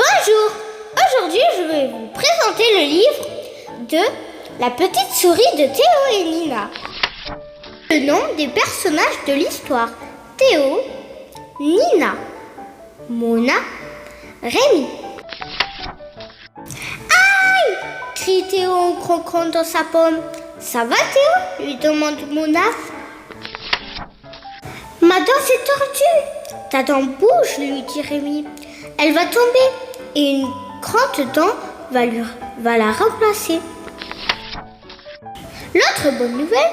Bonjour! Aujourd'hui, je vais vous présenter le livre de La petite souris de Théo et Nina. Le nom des personnages de l'histoire: Théo, Nina, Mona, Rémi. Aïe! Crie Théo en croquant dans sa pomme. Ça va Théo? Lui demande Mona. Ma dent s'est tordue. Ta dent bouge, lui dit Rémi. Elle va tomber et une grande dent va la remplacer. L'autre bonne nouvelle,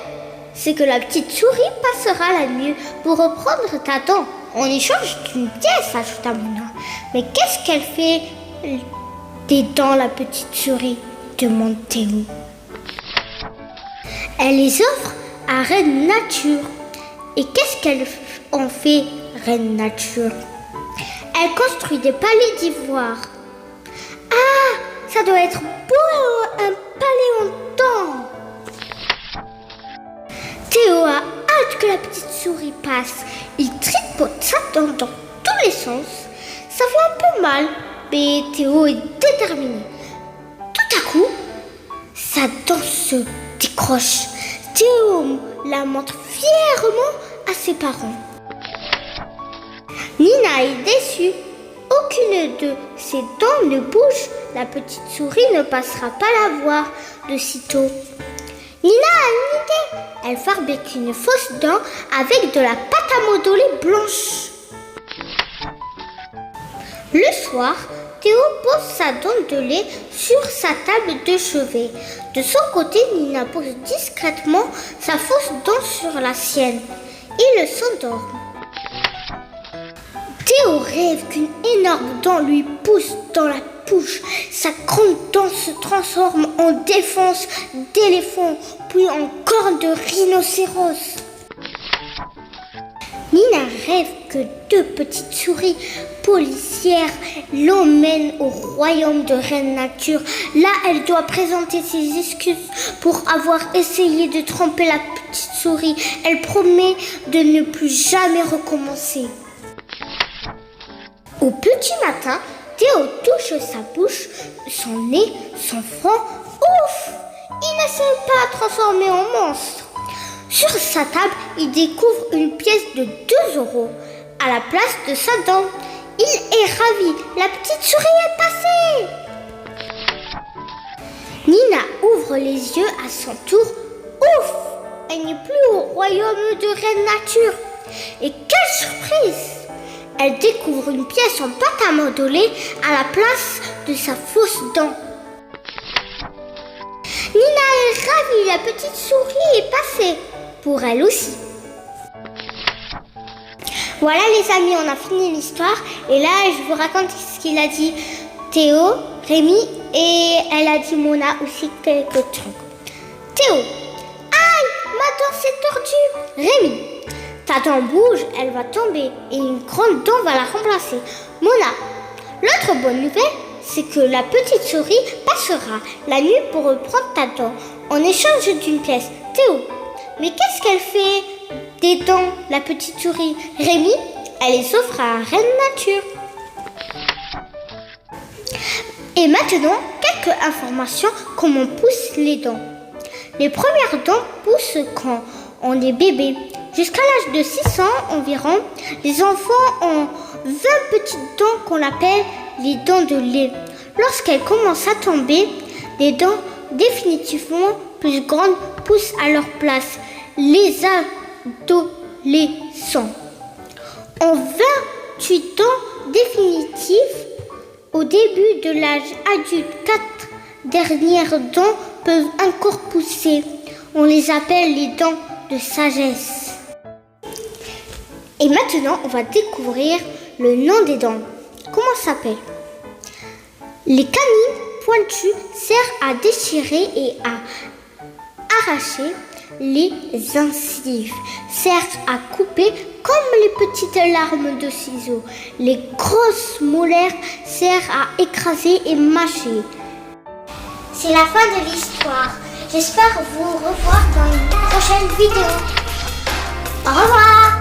c'est que la petite souris passera la nuit pour reprendre ta dent en échange d'une pièce, ajouta Mona. Mais qu'est-ce qu'elle fait des dents, la petite souris? Demande Théo. Elle les offre à Reine Nature. Et qu'est-ce qu'elle en fait, Reine Nature? Elle construit des palais d'ivoire. Ah, ça doit être beau, un palais en dents. Théo a hâte que la petite souris passe. Il tripote sa dent dans tous les sens. Ça fait un peu mal, mais Théo est déterminé. Tout à coup, sa dent se décroche. Théo la montre fièrement à ses parents. Nina est déçue. Aucune de ses dents ne bouge. La petite souris ne passera pas la voir de sitôt. Nina a une idée. Elle fabrique une fausse dent avec de la pâte à modeler blanche. Le soir, Théo pose sa dent de lait sur sa table de chevet. De son côté, Nina pose discrètement sa fausse dent sur la sienne. Ils s'endorment. Théo rêve qu'une énorme dent lui pousse dans la bouche. Sa grande dent se transforme en défense d'éléphant, puis en corne de rhinocéros. Nina rêve que deux petites souris policières l'emmènent au royaume de Reine Nature. Là, elle doit présenter ses excuses pour avoir essayé de tromper la petite souris. Elle promet de ne plus jamais recommencer. Au petit matin, Théo touche sa bouche, son nez, son front. Ouf! Il n'essaie pas de transformer en monstre. Sur sa table, il découvre une pièce de 2 € à la place de sa dent. Il est ravi. La petite souris est passée. Nina ouvre les yeux à son tour. Ouf! Elle n'est plus au royaume de Reine Nature. Et quelle surprise! Elle découvre une pièce en pâte à modeler à la place de sa fausse dent. Nina est ravie. La petite souris est passée. Pour elle aussi. Voilà les amis, on a fini l'histoire. Et là, je vous raconte ce qu'il a dit Théo, Rémi et elle a dit Mona aussi quelque chose. Théo. Aïe, ma dent s'est tordue. Rémi. Ta dent bouge, elle va tomber et une grande dent va la remplacer. Mona. L'autre bonne nouvelle, c'est que la petite souris passera la nuit pour reprendre ta dent en échange d'une pièce. Théo. Mais qu'est-ce qu'elle fait des dents, la petite souris? Rémi, elle les offre à Reine Nature. Et maintenant, quelques informations comment poussent les dents. Les premières dents poussent quand on est bébé. Jusqu'à l'âge de 6 ans environ, les enfants ont 20 petites dents qu'on appelle les dents de lait. Lorsqu'elles commencent à tomber, les dents définitivement plus grandes poussent à leur place. Les adolescents ont 28 ans définitifs. Au début de l'âge adulte, 4 dernières dents peuvent encore pousser. On les appelle les dents de sagesse. Et maintenant, on va découvrir le nom des dents. Comment ça s'appelle? Les canines pointues servent à déchirer et à arracher. Les incisives servent à couper comme les petites lames de ciseaux. Les grosses molaires servent à écraser et mâcher. C'est la fin de l'histoire. J'espère vous revoir dans une prochaine vidéo. Au revoir!